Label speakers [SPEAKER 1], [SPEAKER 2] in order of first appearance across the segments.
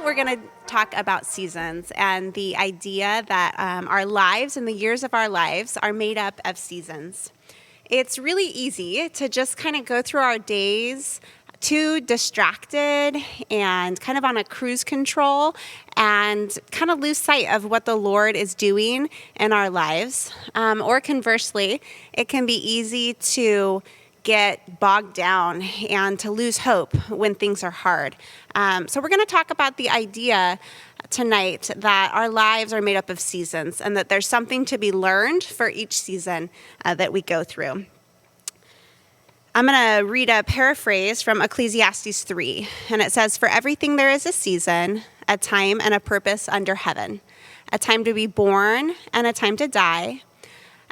[SPEAKER 1] we're going to talk about seasons and the idea that our lives and the years of our lives are made up of seasons. It's really easy to just kind of go through our days too distracted and kind of on a cruise control and kind of lose sight of what the Lord is doing in our lives. Or conversely, it can be easy to get bogged down and to lose hope when things are hard. So we're going to talk about the idea tonight that our lives are made up of seasons and that there's something to be learned for each season that we go through. I'm going to read a paraphrase from Ecclesiastes 3, and it says, "For everything there is a season, a time and a purpose under heaven, a time to be born and a time to die,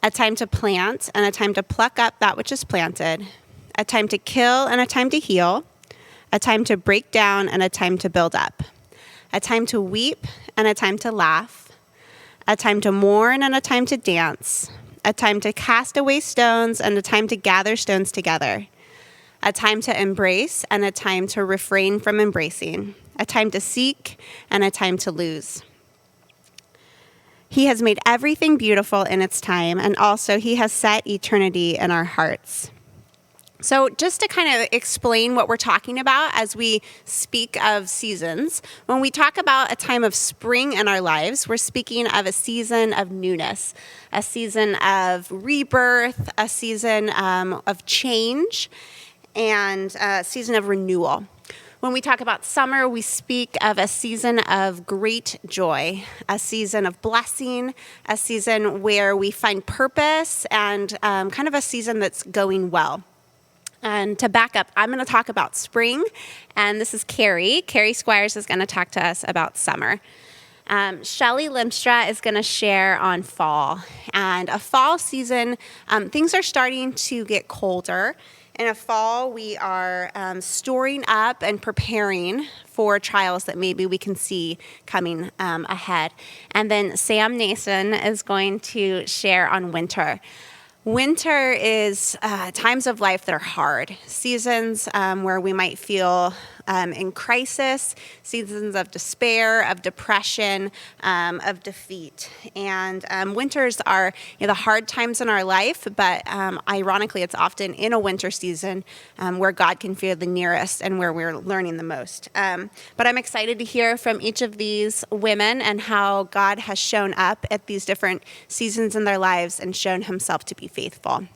[SPEAKER 1] a time to plant and a time to pluck up that which is planted, a time to kill and a time to heal, a time to break down and a time to build up, a time to weep and a time to laugh, a time to mourn and a time to dance, a time to cast away stones and a time to gather stones together, a time to embrace and a time to refrain from embracing, a time to seek and a time to lose. He has made everything beautiful in its time, and also he has set eternity in our hearts." So just to kind of explain what we're talking about as we speak of seasons, when we talk about a time of spring in our lives, we're speaking of a season of newness, a season of rebirth, a season of change, and a season of renewal. When we talk about summer, we speak of a season of great joy, a season of blessing, a season where we find purpose, and kind of a season that's going well. And to back up, I'm going to talk about spring, and this is Carrie. Carrie Squires is going to talk to us about summer. Shelley Limstra is going to share on fall. And a fall season, things are starting to get colder. In a fall, we are storing up and preparing for trials that maybe we can see coming ahead. And then Sam Nason is going to share on winter. Winter is times of life that are hard, seasons where we might feel in crisis, seasons of despair, of depression, of defeat. And winters are the hard times in our life, but ironically, it's often in a winter season where God can feel the nearest and where we're learning the most. But I'm excited to hear from each of these women and how God has shown up at these different seasons in their lives and shown himself to be faithful.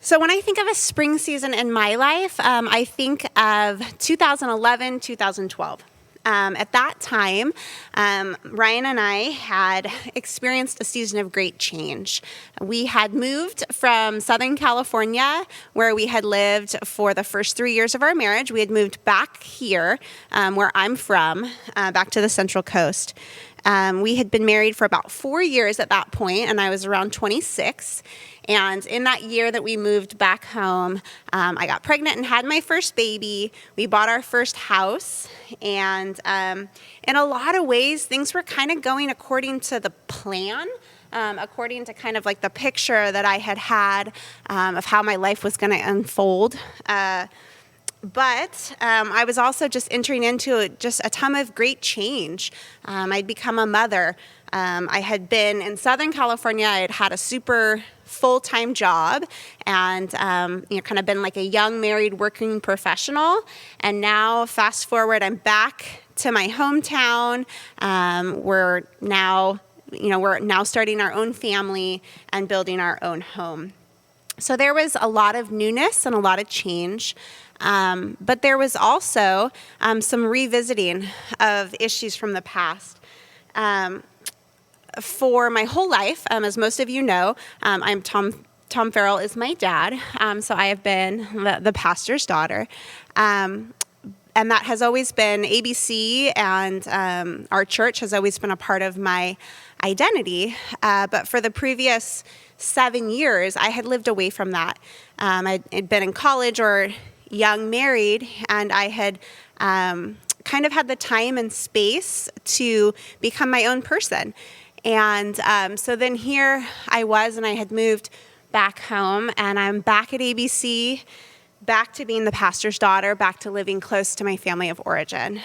[SPEAKER 1] So when I think of a spring season in my life, I think of 2011, 2012. At that time, Ryan and I had experienced a season of great change. We had moved from Southern California, where we had lived for the first 3 years of our marriage. We had moved back here, where I'm from, back to the Central Coast. We had been married for about 4 years at that point, and I was around 26. And in that year that we moved back home, I got pregnant and had my first baby. We bought our first house. And in a lot of ways, things were kind of going according to the plan, according to kind of like the picture that I had of how my life was going to unfold. But I was also just entering into just a time of great change. I'd become a mother. I had been in Southern California. I had had a super full-time job and kind of been like a young married working professional. And now, fast forward, I'm back to my hometown. We're now starting our own family and building our own home. So there was a lot of newness and a lot of change. But there was also some revisiting of issues from the past. For my whole life, as most of you know, I'm Tom Farrell is my dad, so I have been the pastor's daughter. And that has always been ABC, and our church has always been a part of my identity. But for the previous 7 years, I had lived away from that. I'd been in college or young married, and I had kind of had the time and space to become my own person. And so then here I was, and I had moved back home, and I'm back at ABC back to being the pastor's daughter, back to living close to my family of origin.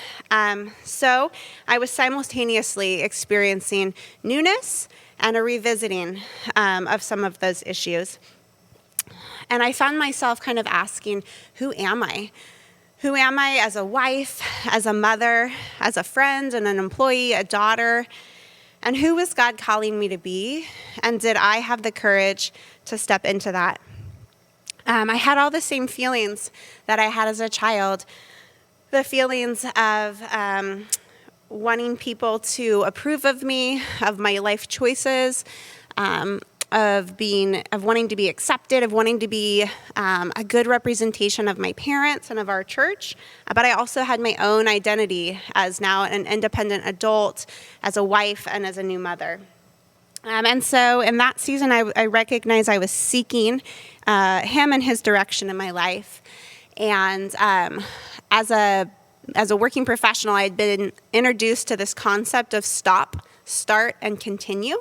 [SPEAKER 1] So I was simultaneously experiencing newness and a revisiting of some of those issues. And I found myself kind of asking, who am I? Who am I as a wife, as a mother, as a friend and an employee, a daughter? And who was God calling me to be? And did I have the courage to step into that? I had all the same feelings that I had as a child. The feelings of wanting people to approve of me, of my life choices, of wanting to be accepted, of wanting to be a good representation of my parents and of our church. But I also had my own identity as now an independent adult, as a wife, and as a new mother. And so in that season, I recognized I was seeking him and his direction in my life. And as a working professional, I had been introduced to this concept of stop, start, and continue.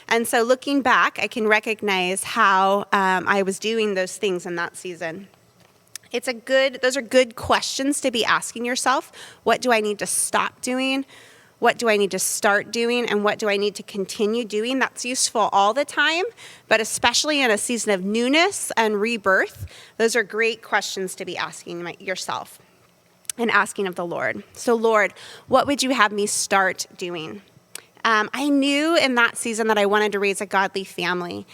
[SPEAKER 1] And so looking back, I can recognize how I was doing those things in that season. Those are good questions to be asking yourself. What do I need to stop doing? What do I need to start doing? And what do I need to continue doing? That's useful all the time, but especially in a season of newness and rebirth, those are great questions to be asking yourself and asking of the Lord. So Lord, what would you have me start doing? I knew in that season that I wanted to raise a godly family,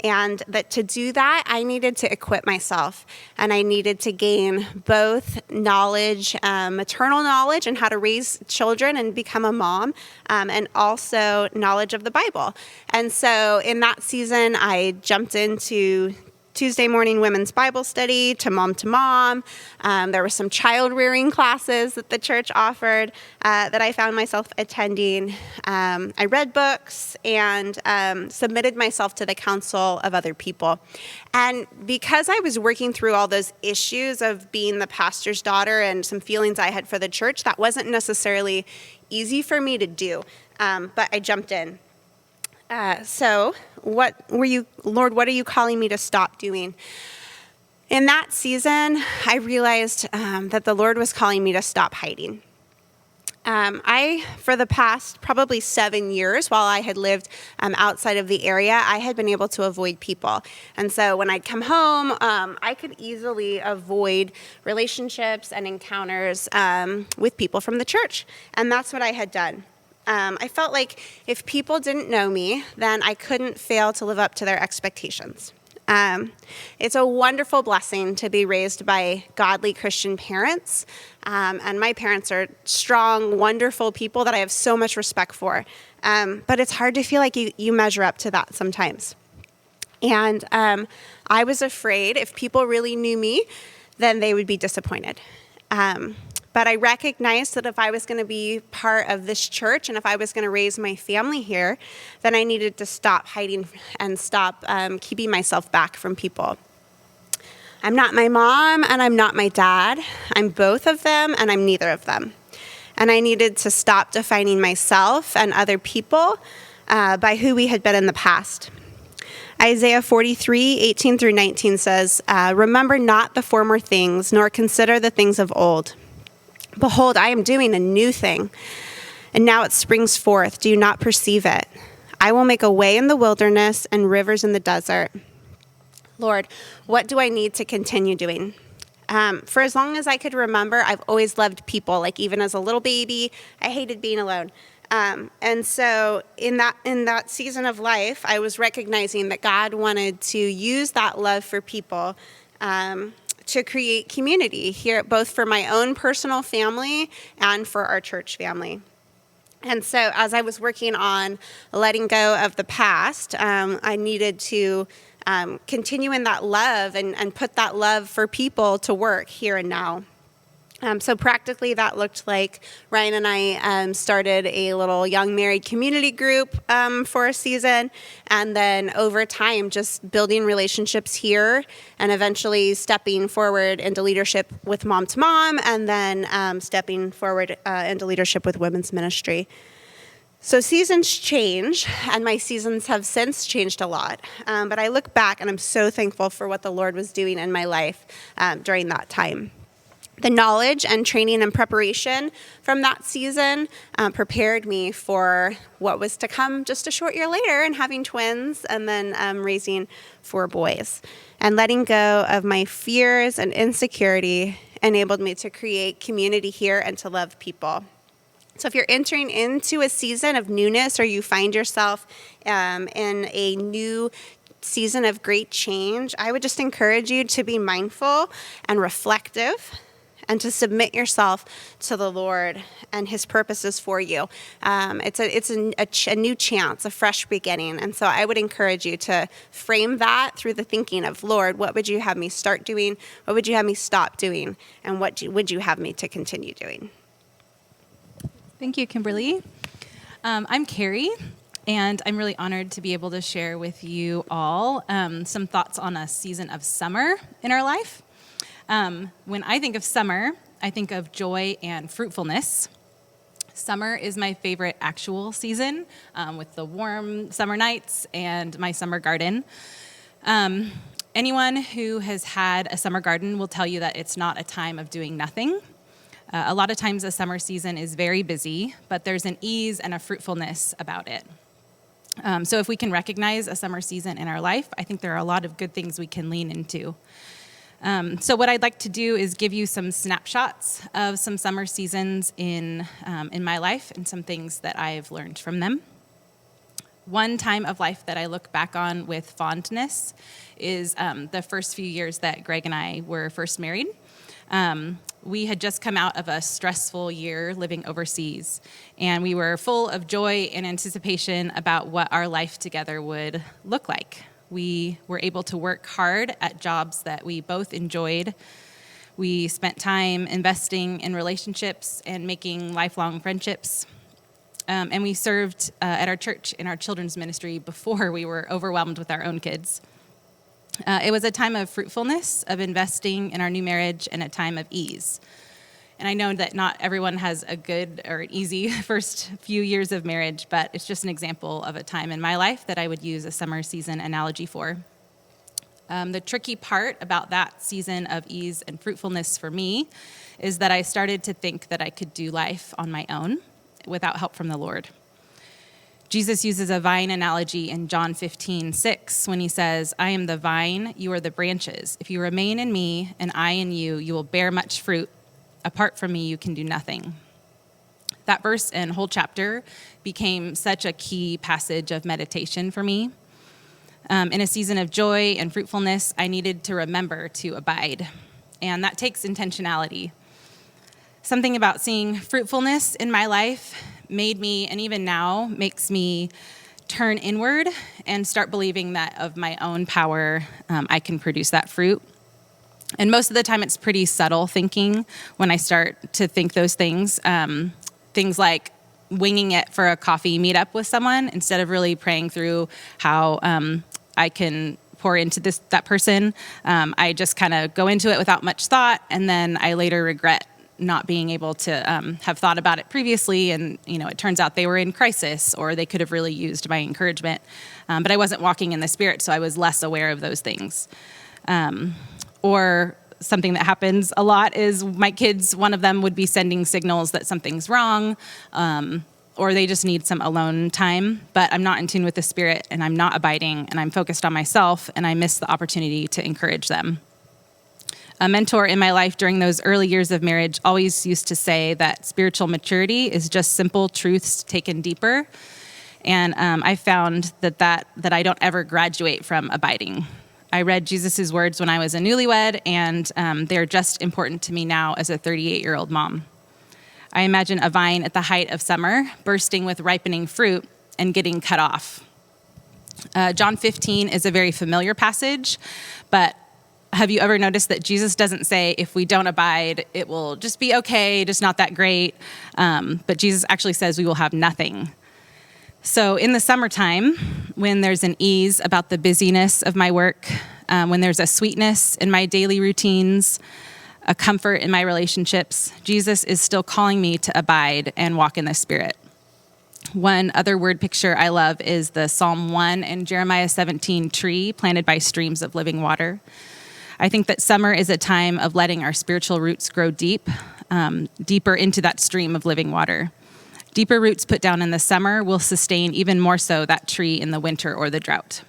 [SPEAKER 1] and that to do that, I needed to equip myself, and I needed to gain both knowledge, maternal knowledge and how to raise children and become a mom, and also knowledge of the Bible. And so in that season, I jumped into Tuesday morning women's Bible study, to mom. There were some child rearing classes that the church offered that I found myself attending. I read books and submitted myself to the counsel of other people. And because I was working through all those issues of being the pastor's daughter and some feelings I had for the church, that wasn't necessarily easy for me to do, but I jumped in. So Lord, what are you calling me to stop doing? In that season, I realized that the Lord was calling me to stop hiding. For the past probably 7 years, while I had lived outside of the area, I had been able to avoid people. And so when I'd come home, I could easily avoid relationships and encounters with people from the church. And that's what I had done. I felt like if people didn't know me, then I couldn't fail to live up to their expectations. It's a wonderful blessing to be raised by godly Christian parents, and my parents are strong, wonderful people that I have so much respect for. But it's hard to feel like you measure up to that sometimes. And I was afraid if people really knew me, then they would be disappointed. But I recognized that if I was going to be part of this church and if I was going to raise my family here, then I needed to stop hiding and stop keeping myself back from people. I'm not my mom and I'm not my dad. I'm both of them and I'm neither of them. And I needed to stop defining myself and other people by who we had been in the past. Isaiah 43:18-19 says, "Remember not the former things, nor consider the things of old. Behold, I am doing a new thing, and now it springs forth. Do you not perceive it? I will make a way in the wilderness and rivers in the desert." Lord, what do I need to continue doing? For as long as I could remember, I've always loved people. Like even as a little baby, I hated being alone. And so in that season of life, I was recognizing that God wanted to use that love for people to create community here, both for my own personal family and for our church family. And so as I was working on letting go of the past, I needed to continue in that love and put that love for people to work here and now. So practically that looked like Ryan and I started a little young married community group for a season, and then over time just building relationships here and eventually stepping forward into leadership with Mom to Mom, and then stepping forward into leadership with women's ministry. So seasons change, and my seasons have since changed a lot. But I look back, and I'm so thankful for what the Lord was doing in my life during that time. The knowledge and training and preparation from that season prepared me for what was to come just a short year later, and having twins, and then raising 4 boys. And letting go of my fears and insecurity enabled me to create community here and to love people. So if you're entering into a season of newness, or you find yourself in a new season of great change, I would just encourage you to be mindful and reflective, and to submit yourself to the Lord and His purposes for you. It's a new chance, a fresh beginning. And so I would encourage you to frame that through the thinking of, Lord, what would you have me start doing? What would you have me stop doing? And what would you have me to continue doing?
[SPEAKER 2] Thank you, Kimberly. I'm Carrie, and I'm really honored to be able to share with you all some thoughts on a season of summer in our life. When I think of summer, I think of joy and fruitfulness. Summer is my favorite actual season, with the warm summer nights and my summer garden. Anyone who has had a summer garden will tell you that it's not a time of doing nothing. A lot of times the summer season is very busy, but there's an ease and a fruitfulness about it. So if we can recognize a summer season in our life, I think there are a lot of good things we can lean into. So what I'd like to do is give you some snapshots of some summer seasons in my life and some things that I've learned from them. One time of life that I look back on with fondness is the first few years that Greg and I were first married. We had just come out of a stressful year living overseas, and we were full of joy and anticipation about what our life together would look like. We were able to work hard at jobs that we both enjoyed. We spent time investing in relationships and making lifelong friendships. And we served at our church in our children's ministry before we were overwhelmed with our own kids. It was a time of fruitfulness, of investing in our new marriage, and a time of ease. And I know that not everyone has a good or easy first few years of marriage, but it's just an example of a time in my life that I would use a summer season analogy for. The tricky part about that season of ease and fruitfulness for me is that I started to think that I could do life on my own without help from the Lord. Jesus uses a vine analogy in John 15:6 when he says, "I am the vine, you are the branches. If you remain in me and I in you, you will bear much fruit. Apart from me, you can do nothing." That verse and whole chapter became such a key passage of meditation for me. In a season of joy and fruitfulness, I needed to remember to abide, and that takes intentionality. Something about seeing fruitfulness in my life made me, and even now makes me, turn inward and start believing that of my own power, I can produce that fruit. And most of the time it's pretty subtle thinking when I start to think those things. Things like winging it for a coffee meetup with someone instead of really praying through how I can pour into that person. I just kind of go into it without much thought, and then I later regret not being able to have thought about it previously, and it turns out they were in crisis, or they could have really used my encouragement. But I wasn't walking in the Spirit, so I was less aware of those things. Or something that happens a lot is my kids, one of them would be sending signals that something's wrong, or they just need some alone time, but I'm not in tune with the Spirit, and I'm not abiding, and I'm focused on myself, and I miss the opportunity to encourage them. A mentor in my life during those early years of marriage always used to say that spiritual maturity is just simple truths taken deeper, and I found that I don't ever graduate from abiding. I read Jesus' words when I was a newlywed, and they're just important to me now as a 38-year-old mom. I imagine a vine at the height of summer, bursting with ripening fruit and getting cut off. John 15 is a very familiar passage, but have you ever noticed that Jesus doesn't say, if we don't abide, it will just be okay, just not that great, but Jesus actually says we will have nothing. So in the summertime, when there's an ease about the busyness of my work, when there's a sweetness in my daily routines, a comfort in my relationships, Jesus is still calling me to abide and walk in the Spirit. One other word picture I love is the Psalm 1 and Jeremiah 17 tree planted by streams of living water. I think that summer is a time of letting our spiritual roots grow deeper into that stream of living water. Deeper roots put down in the summer will sustain even more so that tree in the winter or the drought.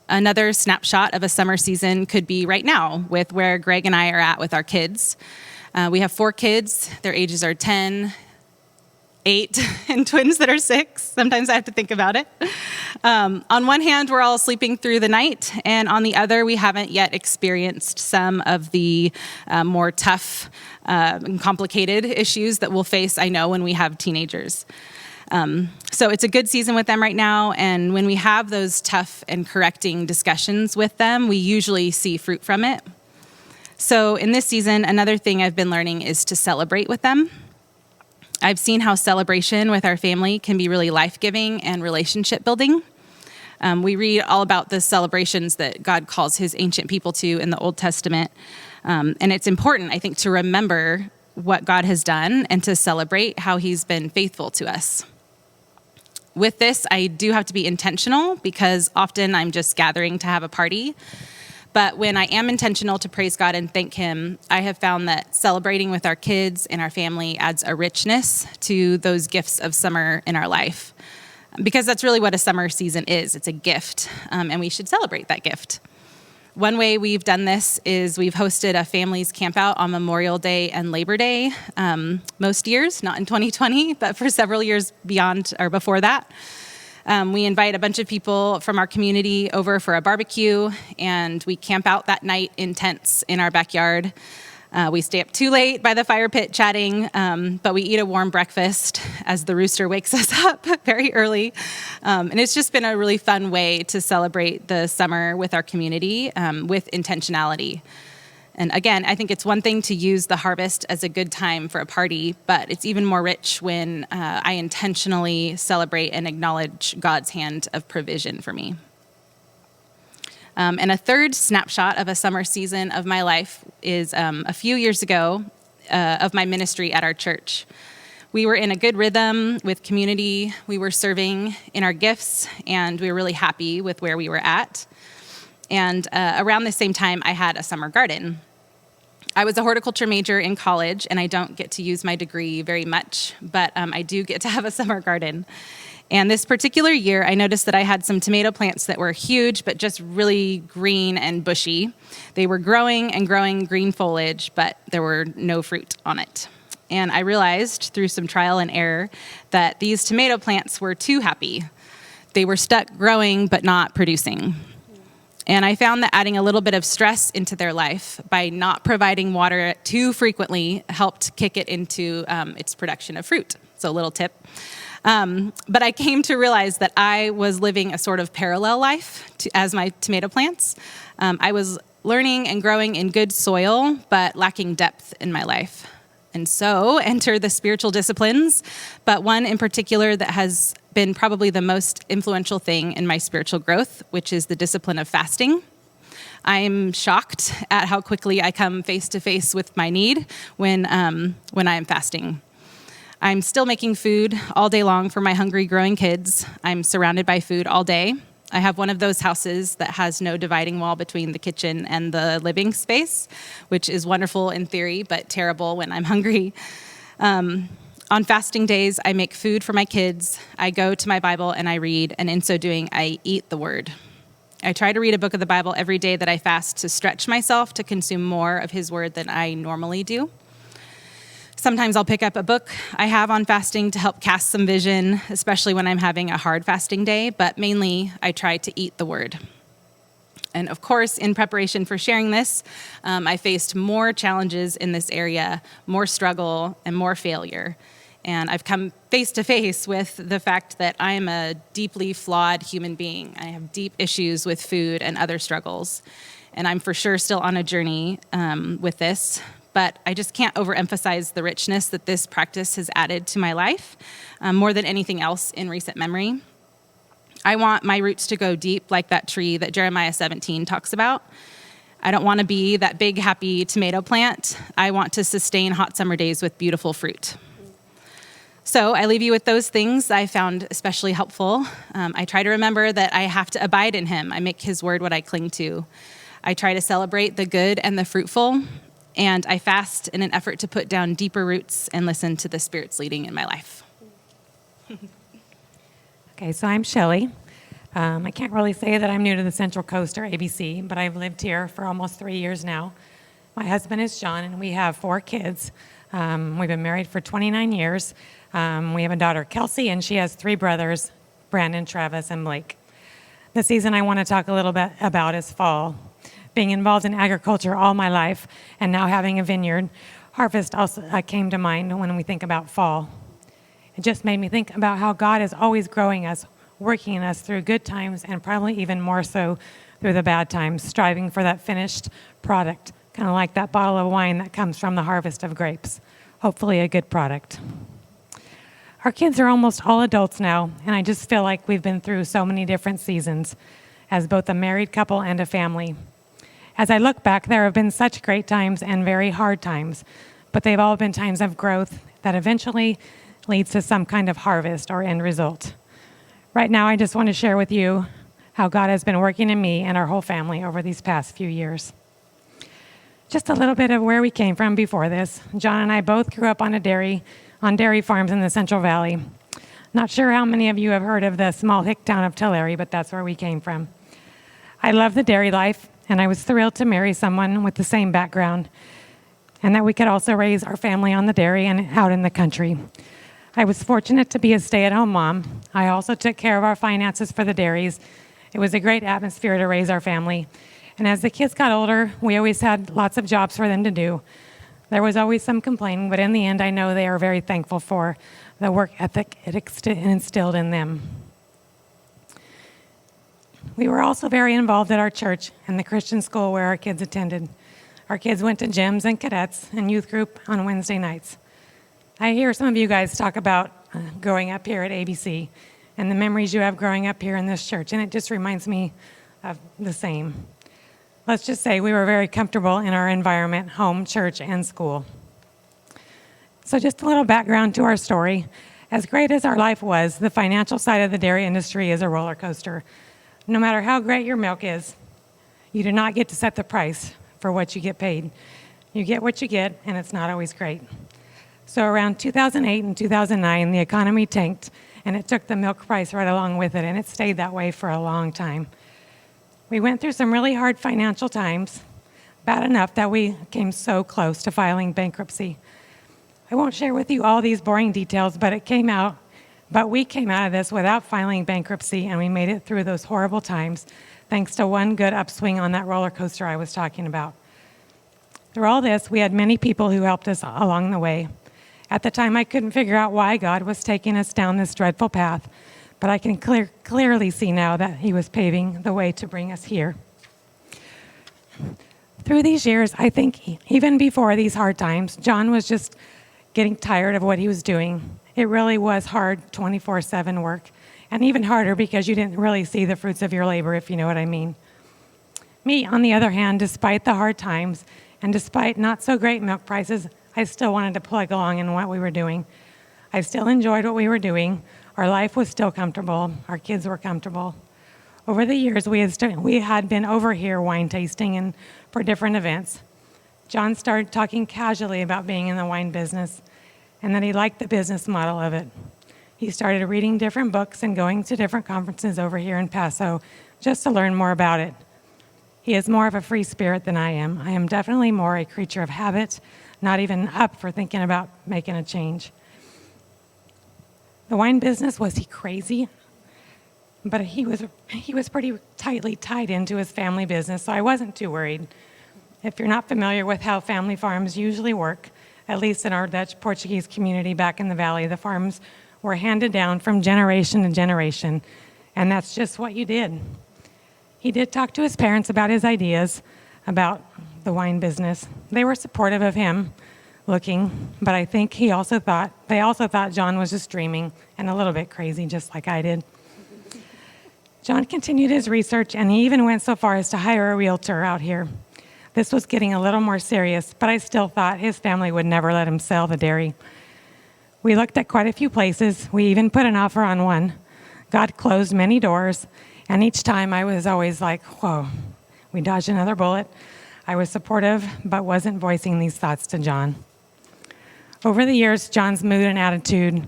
[SPEAKER 2] Another snapshot of a summer season could be right now with where Greg and I are at with our kids. We have 4 kids. Their ages are 10, 8, and twins that are 6. Sometimes I have to think about it. On one hand, we're all sleeping through the night, and on the other, we haven't yet experienced some of the more tough and complicated issues that we'll face, I know, when we have teenagers. So it's a good season with them right now, and when we have those tough and correcting discussions with them, we usually see fruit from it. So in this season, another thing I've been learning is to celebrate with them. I've seen how celebration with our family can be really life-giving and relationship building. We read all about the celebrations that God calls his ancient people to in the Old Testament. And it's important, I think, to remember what God has done and to celebrate how he's been faithful to us. With this, I do have to be intentional because often I'm just gathering to have a party. But when I am intentional to praise God and thank him, I have found that celebrating with our kids and our family adds a richness to those gifts of summer in our life. Because that's really what a summer season is. It's a gift, and we should celebrate that gift. One way we've done this is we've hosted a families campout on Memorial Day and Labor Day most years, not in 2020, but for several years beyond or before that. We invite a bunch of people from our community over for a barbecue, and we camp out that night in tents in our backyard. We stay up too late by the fire pit chatting, but we eat a warm breakfast as the rooster wakes us up very early. And it's just been a really fun way to celebrate the summer with our community with intentionality. And again, I think it's one thing to use the harvest as a good time for a party, but it's even more rich when I intentionally celebrate and acknowledge God's hand of provision for me. And a third snapshot of a summer season of my life is a few years ago of my ministry at our church. We were in a good rhythm with community. We were serving in our gifts, and we were really happy with where we were at. And around the same time, I had a summer garden. I was a horticulture major in college, and I don't get to use my degree very much, but I do get to have a summer garden. And this particular year, I noticed that I had some tomato plants that were huge, but just really green and bushy. They were growing and growing green foliage, but there were no fruit on it. And I realized through some trial and error that these tomato plants were too happy. They were stuck growing, but not producing. And I found that adding a little bit of stress into their life by not providing water too frequently helped kick it into its production of fruit. So a little tip. But I came to realize that I was living a sort of parallel life as my tomato plants. I was learning and growing in good soil, but lacking depth in my life. And so enter the spiritual disciplines, but one in particular that has been probably the most influential thing in my spiritual growth, which is the discipline of fasting. I'm shocked at how quickly I come face to face with my need when I am fasting. I'm still making food all day long for my hungry, growing kids. I'm surrounded by food all day. I have one of those houses that has no dividing wall between the kitchen and the living space, which is wonderful in theory, but terrible when I'm hungry. On fasting days, I make food for my kids. I go to my Bible and I read, and in so doing, I eat the Word. I try to read a book of the Bible every day that I fast to stretch myself to consume more of His Word than I normally do. Sometimes I'll pick up a book I have on fasting to help cast some vision, especially when I'm having a hard fasting day, but mainly I try to eat the Word. And of course, in preparation for sharing this, I faced more challenges in this area, more struggle, and more failure. And I've come face to face with the fact that I am a deeply flawed human being. I have deep issues with food and other struggles. And I'm for sure still on a journey with this. But I just can't overemphasize the richness that this practice has added to my life, more than anything else in recent memory. I want my roots to go deep like that tree that Jeremiah 17 talks about. I don't want to be that big, happy tomato plant. I want to sustain hot summer days with beautiful fruit. So I leave you with those things I found especially helpful. I try to remember that I have to abide in him. I make his word what I cling to. I try to celebrate the good and the fruitful, and I fast in an effort to put down deeper roots and listen to the Spirit's leading in my life.
[SPEAKER 3] Okay, so I'm Shelly. I can't really say that I'm new to the Central Coast or ABC, but I've lived here for almost 3 years now. My husband is John, and we have 4 kids. We've been married for 29 years. We have a daughter, Kelsey, and she has 3 brothers, Brandon, Travis, and Blake. The season I want to talk a little bit about is fall. Being involved in agriculture all my life and now having a vineyard, harvest also came to mind when we think about fall. It just made me think about how God is always growing us, working in us through good times and probably even more so through the bad times, striving for that finished product, kind of like that bottle of wine that comes from the harvest of grapes. Hopefully a good product. Our kids are almost all adults now, and I just feel like we've been through so many different seasons as both a married couple and a family. As I look back, there have been such great times and very hard times, but they've all been times of growth that eventually leads to some kind of harvest or end result. Right now, I just want to share with you how God has been working in me and our whole family over these past few years. Just a little bit of where we came from before this. John and I both grew up on dairy farms in the Central Valley. Not sure how many of you have heard of the small hick town of Tulare, but that's where we came from. I love the dairy life, and I was thrilled to marry someone with the same background, and that we could also raise our family on the dairy and out in the country. I was fortunate to be a stay-at-home mom. I also took care of our finances for the dairies. It was a great atmosphere to raise our family. And as the kids got older, we always had lots of jobs for them to do. There was always some complaining, but in the end, I know they are very thankful for the work ethic it instilled in them. We were also very involved at our church and the Christian school where our kids attended. Our kids went to gyms and cadets and youth group on Wednesday nights. I hear some of you guys talk about growing up here at ABC and the memories you have growing up here in this church, and it just reminds me of the same. Let's just say we were very comfortable in our environment, home, church, and school. So just a little background to our story. As great as our life was, the financial side of the dairy industry is a roller coaster. No matter how great your milk is, you do not get to set the price for what you get paid. You get what you get, and it's not always great. So around 2008 and 2009, the economy tanked, and it took the milk price right along with it, and it stayed that way for a long time. We went through some really hard financial times, bad enough that we came so close to filing bankruptcy. I won't share with you all these boring details, but we came out of this without filing bankruptcy, and we made it through those horrible times thanks to one good upswing on that roller coaster I was talking about. Through all this, we had many people who helped us along the way. At the time, I couldn't figure out why God was taking us down this dreadful path, but I can clearly see now that he was paving the way to bring us here. Through these years, I think even before these hard times, John was just getting tired of what he was doing. It really was hard 24/7 work, and even harder because you didn't really see the fruits of your labor, if you know what I mean. Me, on the other hand, despite the hard times and despite not so great milk prices, I still wanted to plug along in what we were doing. I still enjoyed what we were doing. Our life was still comfortable. Our kids were comfortable. Over the years, we had been over here wine tasting and for different events. John started talking casually about being in the wine business and that he liked the business model of it. He started reading different books and going to different conferences over here in Paso just to learn more about it. He is more of a free spirit than I am. I am definitely more a creature of habit, not even up for thinking about making a change. The wine business, was he crazy? But he was pretty tightly tied into his family business, so I wasn't too worried. If you're not familiar with how family farms usually work, at least in our Dutch Portuguese community back in the valley, the farms were handed down from generation to generation, and that's just what you did. He did talk to his parents about his ideas about the wine business. They were supportive of him looking, but I think they also thought John was just dreaming and a little bit crazy, just like I did. John continued his research, and he even went so far as to hire a realtor out here. This was getting a little more serious, but I still thought his family would never let him sell the dairy. We looked at quite a few places. We even put an offer on one. God closed many doors, and each time I was always like, whoa, we dodged another bullet. I was supportive, but wasn't voicing these thoughts to John. Over the years, John's mood and attitude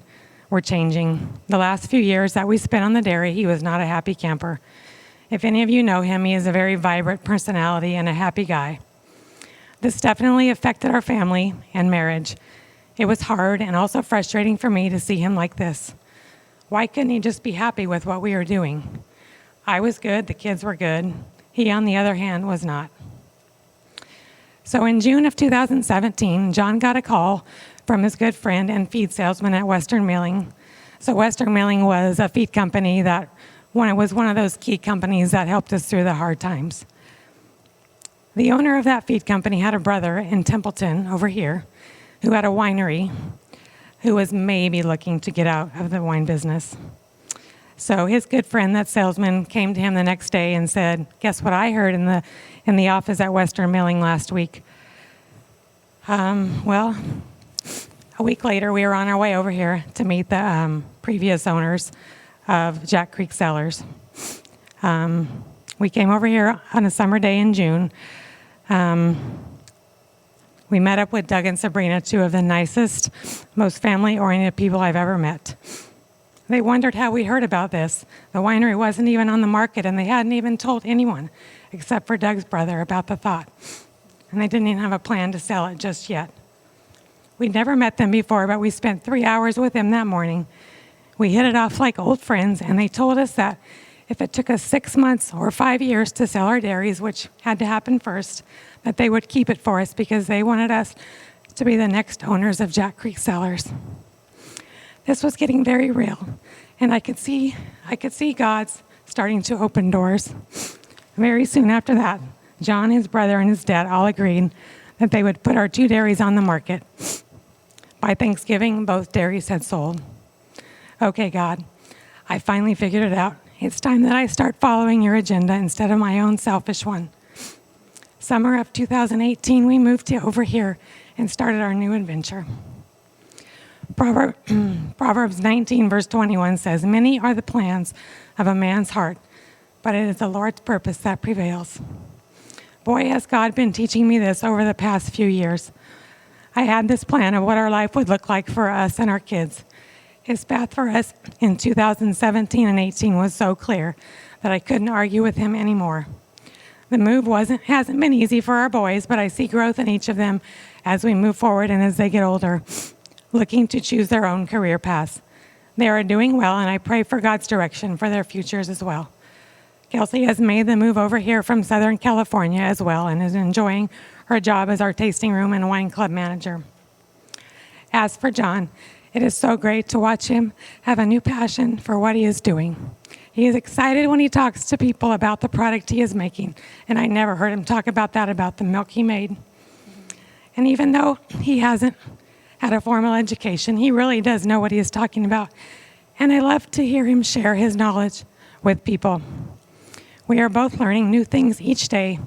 [SPEAKER 3] were changing. The last few years that we spent on the dairy, he was not a happy camper. If any of you know him, he is a very vibrant personality and a happy guy. This definitely affected our family and marriage. It was hard and also frustrating for me to see him like this. Why couldn't he just be happy with what we were doing? I was good, the kids were good. He, on the other hand, was not. So in June of 2017, John got a call from his good friend and feed salesman at Western Milling. So Western Milling was a feed company that was one of those key companies that helped us through the hard times. The owner of that feed company had a brother in Templeton over here who had a winery who was maybe looking to get out of the wine business. So his good friend, that salesman, came to him the next day and said, guess what I heard in the office at Western Milling last week? Well, a week later, we were on our way over here to meet the previous owners of Jack Creek Cellars. We came over here on a summer day in June. We met up with Doug and Sabrina, two of the nicest, most family-oriented people I've ever met. They wondered how we heard about this. The winery wasn't even on the market, and they hadn't even told anyone except for Doug's brother about the thought. And they didn't even have a plan to sell it just yet. We'd never met them before, but we spent 3 hours with them that morning. We hit it off like old friends, and they told us that if it took us 6 months or 5 years to sell our dairies, which had to happen first, that they would keep it for us because they wanted us to be the next owners of Jack Creek Cellars. This was getting very real, and I could see God's starting to open doors. Very soon after that, John, his brother, and his dad all agreed that they would put our 2 dairies on the market. By Thanksgiving, both dairies had sold. Okay, God, I finally figured it out. It's time that I start following your agenda instead of my own selfish one. Summer of 2018, we moved over here and started our new adventure. Proverbs 19, verse 21 says, many are the plans of a man's heart, but it is the Lord's purpose that prevails. Boy, has God been teaching me this over the past few years. I had this plan of what our life would look like for us and our kids. His path for us in 2017 and 18 was so clear that I couldn't argue with him anymore. The move hasn't been easy for our boys, but I see growth in each of them as we move forward and as they get older, looking to choose their own career paths. They are doing well, and I pray for God's direction for their futures as well. Kelsey has made the move over here from Southern California as well and is enjoying her job as our tasting room and wine club manager. As for John, it is so great to watch him have a new passion for what he is doing. He is excited when he talks to people about the product he is making, and I never heard him talk about the milk he made. And even though he hasn't had a formal education, he really does know what he is talking about, and I love to hear him share his knowledge with people. We are both learning new things each day,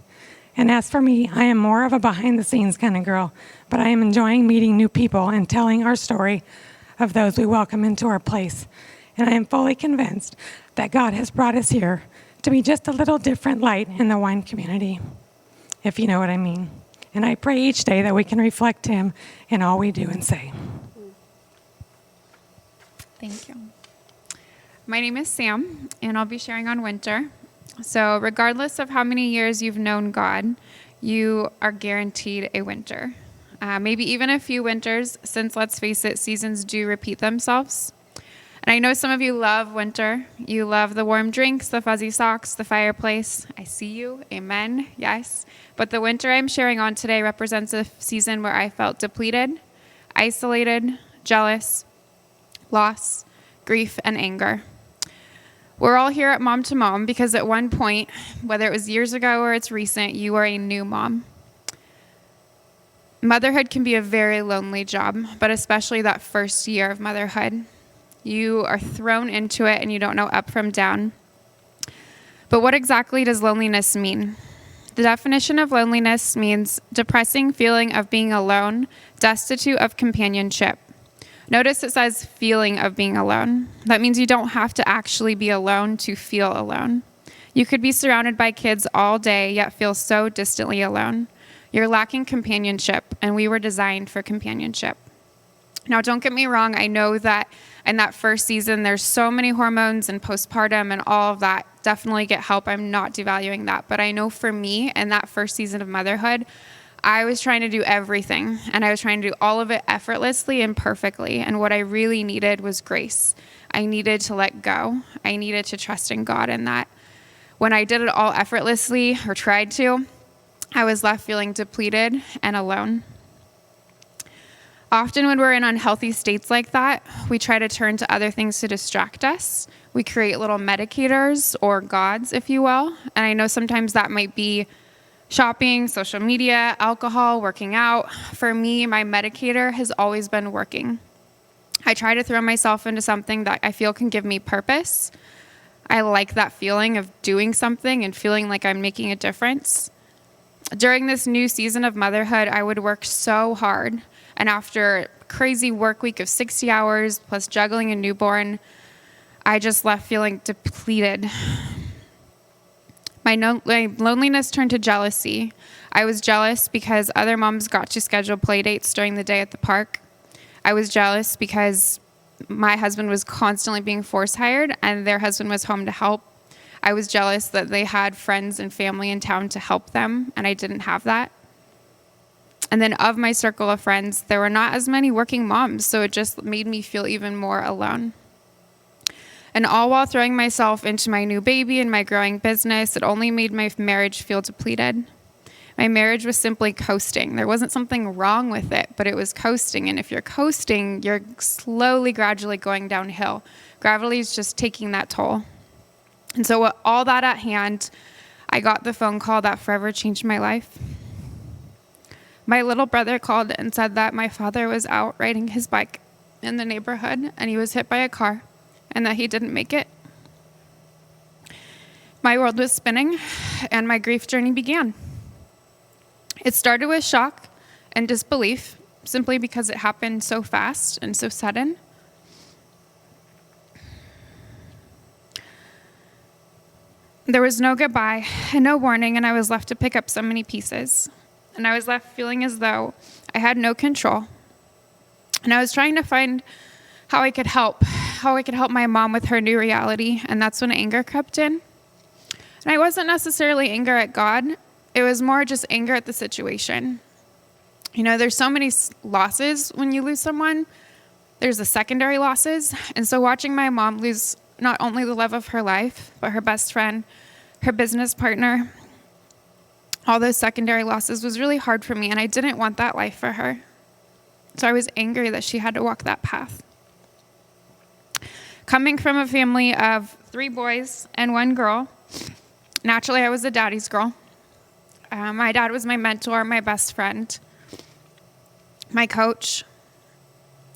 [SPEAKER 3] and as for me, I am more of a behind-the-scenes kind of girl, but I am enjoying meeting new people and telling our story of those we welcome into our place. And I am fully convinced that God has brought us here to be just a little different light in the wine community, if you know what I mean. And I pray each day that we can reflect Him in all we do and say.
[SPEAKER 4] Thank you. My name is Sam, and I'll be sharing on winter. So regardless of how many years you've known God, you are guaranteed a winter. Maybe even a few winters, since let's face it, seasons do repeat themselves. And I know some of you love winter. You love the warm drinks, the fuzzy socks, the fireplace. I see you. Amen. Yes. But the winter I'm sharing on today represents a season where I felt depleted, isolated, jealous, loss, grief, and anger. We're all here at Mom to Mom because at one point, whether it was years ago or it's recent, you are a new mom. Motherhood can be a very lonely job, but especially that first year of motherhood. You are thrown into it and you don't know up from down. But what exactly does loneliness mean? The definition of loneliness means depressing feeling of being alone, destitute of companionship. Notice it says feeling of being alone. That means you don't have to actually be alone to feel alone. You could be surrounded by kids all day, yet feel so distantly alone. You're lacking companionship, and we were designed for companionship. Now, don't get me wrong. I know that in that first season, there's so many hormones and postpartum and all of that. Definitely get help. I'm not devaluing that. But I know for me, in that first season of motherhood, I was trying to do everything, and I was trying to do all of it effortlessly and perfectly. And what I really needed was grace. I needed to let go. I needed to trust in God, and that when I did it all effortlessly, or tried to, I was left feeling depleted and alone. Often when we're in unhealthy states like that, we try to turn to other things to distract us. We create little medicators, or gods, if you will. And I know sometimes that might be shopping, social media, alcohol, working out. For me, my medicator has always been working. I try to throw myself into something that I feel can give me purpose. I like that feeling of doing something and feeling like I'm making a difference. During this new season of motherhood, I would work so hard. And after a crazy work week of 60 hours plus juggling a newborn, I just left feeling depleted. My loneliness turned to jealousy. I was jealous because other moms got to schedule play dates during the day at the park. I was jealous because my husband was constantly being force hired and their husband was home to help. I was jealous that they had friends and family in town to help them, and I didn't have that. And then of my circle of friends, there were not as many working moms, so it just made me feel even more alone. And all while throwing myself into my new baby and my growing business, it only made my marriage feel depleted. My marriage was simply coasting. There wasn't something wrong with it, but it was coasting. And if you're coasting, you're slowly, gradually going downhill. Gravity is just taking that toll. And so with all that at hand, I got the phone call that forever changed my life. My little brother called and said that my father was out riding his bike in the neighborhood and he was hit by a car and that he didn't make it. My world was spinning and my grief journey began. It started with shock and disbelief simply because it happened so fast and so sudden. There was no goodbye and no warning, and I was left to pick up so many pieces. And I was left feeling as though I had no control. And I was trying to find how I could help my mom with her new reality, and that's when anger crept in. And I wasn't necessarily anger at God. It was more just anger at the situation. You know, there's so many losses when you lose someone. There's the secondary losses. And so watching my mom lose not only the love of her life, but her best friend, her business partner, all those secondary losses was really hard for me, and I didn't want that life for her. So I was angry that she had to walk that path. Coming from a family of 3 boys and 1 girl, naturally I was a daddy's girl. My dad was my mentor, my best friend, my coach,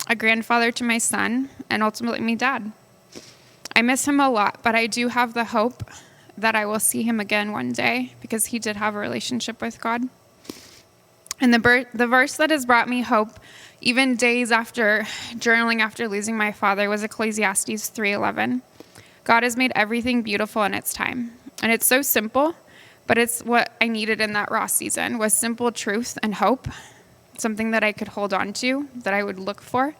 [SPEAKER 4] a grandfather to my son, and ultimately my dad. I miss him a lot, but I do have the hope that I will see him again one day because he did have a relationship with God. And the verse that has brought me hope, even days after journaling after losing my father, was Ecclesiastes 3:11. God has made everything beautiful in its time. And it's so simple, but it's what I needed in that raw season, was simple truth and hope, something that I could hold on to, that I would look for.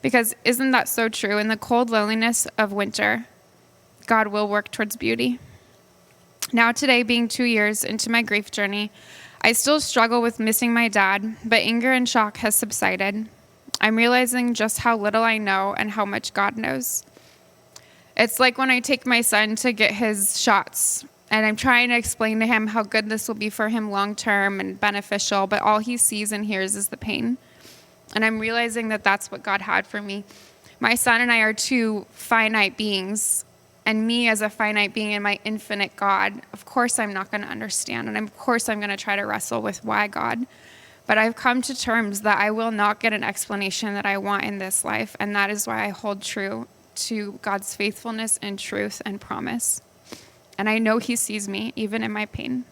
[SPEAKER 4] Because isn't that so true? In the cold loneliness of winter, God will work towards beauty. Now today, being 2 years into my grief journey, I still struggle with missing my dad, but anger and shock has subsided. I'm realizing just how little I know and how much God knows. It's like when I take my son to get his shots, and I'm trying to explain to him how good this will be for him long term and beneficial, but all he sees and hears is the pain. And I'm realizing that that's what God had for me. My son and I are 2 finite beings, and me as a finite being and my infinite God, of course I'm not going to understand, and of course I'm going to try to wrestle with why God. But I've come to terms that I will not get an explanation that I want in this life, and that is why I hold true to God's faithfulness and truth and promise. And I know he sees me, even in my pain.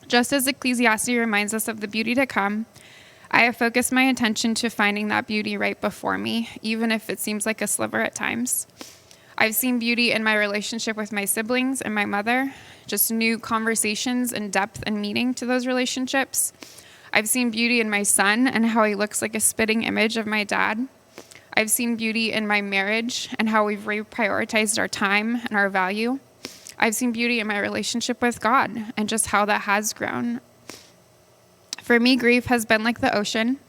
[SPEAKER 4] Just as Ecclesiastes reminds us of the beauty to come, I have focused my attention to finding that beauty right before me, even if it seems like a sliver at times. I've seen beauty in my relationship with my siblings and my mother, just new conversations and depth and meaning to those relationships. I've seen beauty in my son and how he looks like a spitting image of my dad. I've seen beauty in my marriage and how we've reprioritized our time and our value. I've seen beauty in my relationship with God and just how that has grown. For me, grief has been like the ocean.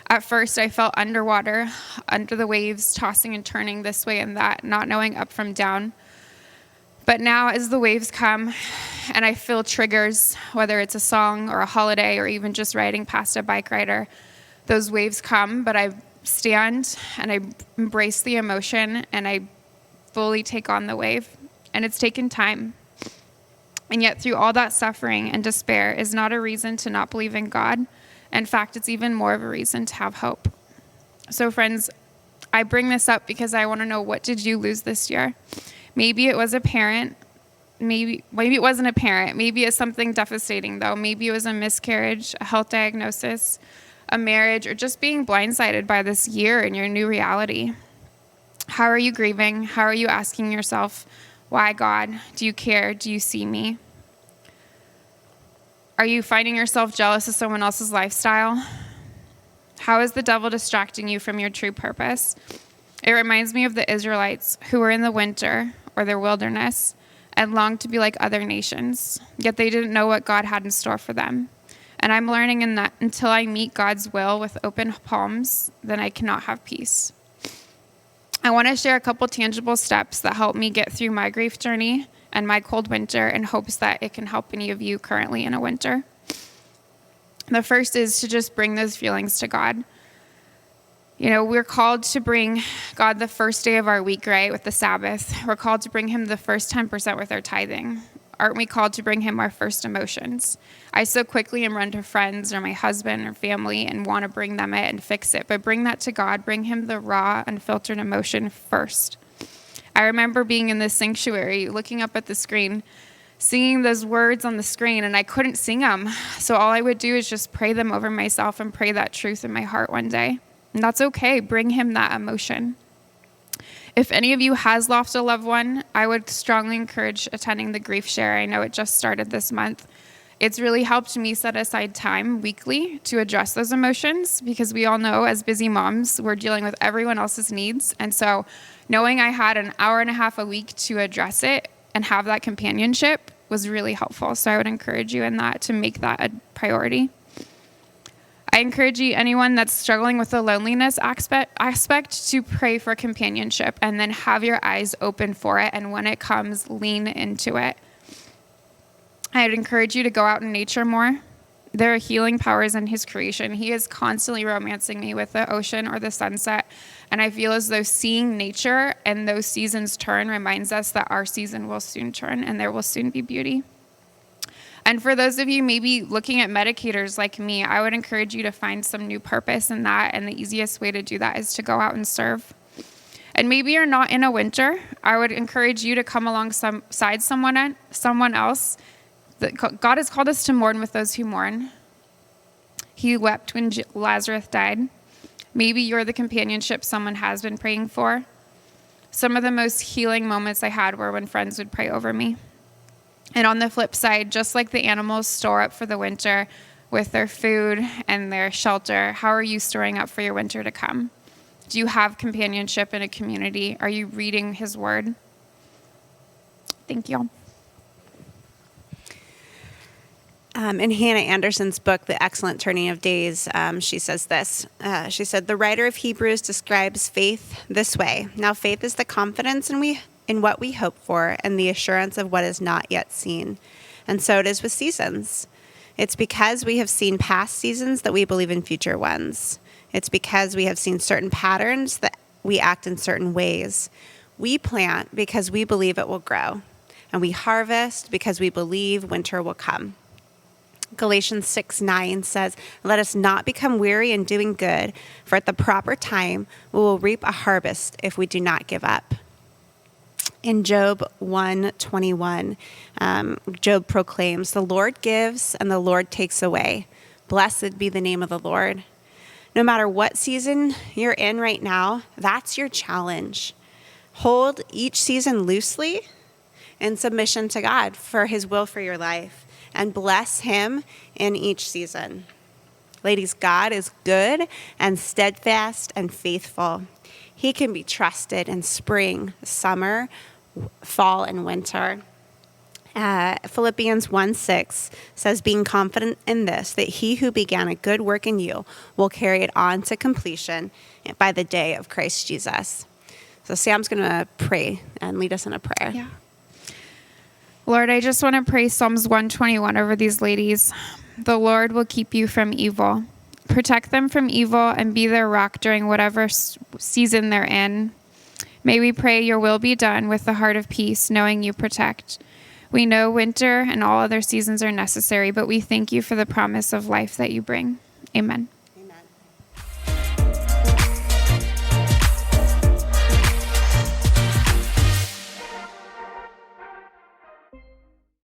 [SPEAKER 4] At first, I felt underwater, under the waves, tossing and turning this way and that, not knowing up from down. But now, as the waves come and I feel triggers, whether it's a song or a holiday or even just riding past a bike rider, those waves come, but I stand and I embrace the emotion and I fully take on the wave. And it's taken time. And yet through all that suffering and despair is not a reason to not believe in God. In fact, it's even more of a reason to have hope. So friends, I bring this up because I want to know, what did you lose this year? Maybe it was a parent. Maybe it wasn't a parent. Maybe it's something devastating though. Maybe it was a miscarriage, a health diagnosis, a marriage, or just being blindsided by this year and your new reality. How are you grieving? How are you asking yourself, why, God? Do you care? Do you see me? Are you finding yourself jealous of someone else's lifestyle? How is the devil distracting you from your true purpose? It reminds me of the Israelites who were in the winter or their wilderness and longed to be like other nations, yet they didn't know what God had in store for them. And I'm learning in that until I meet God's will with open palms, then I cannot have peace. I want to share a couple tangible steps that help me get through my grief journey and my cold winter in hopes that it can help any of you currently in a winter. The first is to just bring those feelings to God. You know, we're called to bring God the first day of our week, right, with the Sabbath. We're called to bring him the first 10% with our tithing. Aren't we called to bring him our first emotions? I so quickly am run to friends or my husband or family and want to bring them it and fix it. But bring that to God. Bring him the raw, unfiltered emotion first. I remember being in this sanctuary, looking up at the screen, singing those words on the screen, and I couldn't sing them. So all I would do is just pray them over myself and pray that truth in my heart one day. And that's okay. Bring him that emotion. If any of you has lost a loved one, I would strongly encourage attending the grief share. I know it just started this month. It's really helped me set aside time weekly to address those emotions because we all know as busy moms, we're dealing with everyone else's needs. And so knowing I had an hour and a half a week to address it and have that companionship was really helpful. So I would encourage you in that to make that a priority. I encourage you, anyone that's struggling with the loneliness aspect to pray for companionship and then have your eyes open for it. And when it comes, lean into it. I'd encourage you to go out in nature more. There are healing powers in his creation. He is constantly romancing me with the ocean or the sunset. And I feel as though seeing nature and those seasons turn reminds us that our season will soon turn and there will soon be beauty. And for those of you maybe looking at medicators like me, I would encourage you to find some new purpose in that. And the easiest way to do that is to go out and serve. And maybe you're not in a winter. I would encourage you to come alongside someone else. God has called us to mourn with those who mourn. He wept when Lazarus died. Maybe you're the companionship someone has been praying for. Some of the most healing moments I had were when friends would pray over me. And on the flip side, just like the animals store up for the winter with their food and their shelter, how are you storing up for your winter to come? Do you have companionship in a community? Are you reading his word? Thank you.
[SPEAKER 1] In Hannah Anderson's book, The Excellent Turning of Days, she says this. She said, the writer of Hebrews describes faith this way. Now faith is the confidence in what we hope for and the assurance of what is not yet seen. And so it is with seasons. It's because we have seen past seasons that we believe in future ones. It's because we have seen certain patterns that we act in certain ways. We plant because we believe it will grow. And we harvest because we believe winter will come. Galatians 6:9 says, let us not become weary in doing good, for at the proper time we will reap a harvest if we do not give up. In Job 1:21, Job proclaims, the Lord gives and the Lord takes away. Blessed be the name of the Lord. No matter what season you're in right now, that's your challenge. Hold each season loosely in submission to God for his will for your life, and bless him in each season. Ladies, God is good and steadfast and faithful. He can be trusted in spring, summer, fall, and winter. Philippians 1:6 says, being confident in this, that he who began a good work in you will carry it on to completion by the day of Christ Jesus. So Sam's going to pray and lead us in a prayer.
[SPEAKER 4] Yeah. Lord, I just want to pray Psalms 121 over these ladies. The Lord will keep you from evil. Protect them from evil and be their rock during whatever season they're in. May we pray your will be done with the heart of peace, knowing you protect. We know winter and all other seasons are necessary, but we thank you for the promise of life that you bring. Amen.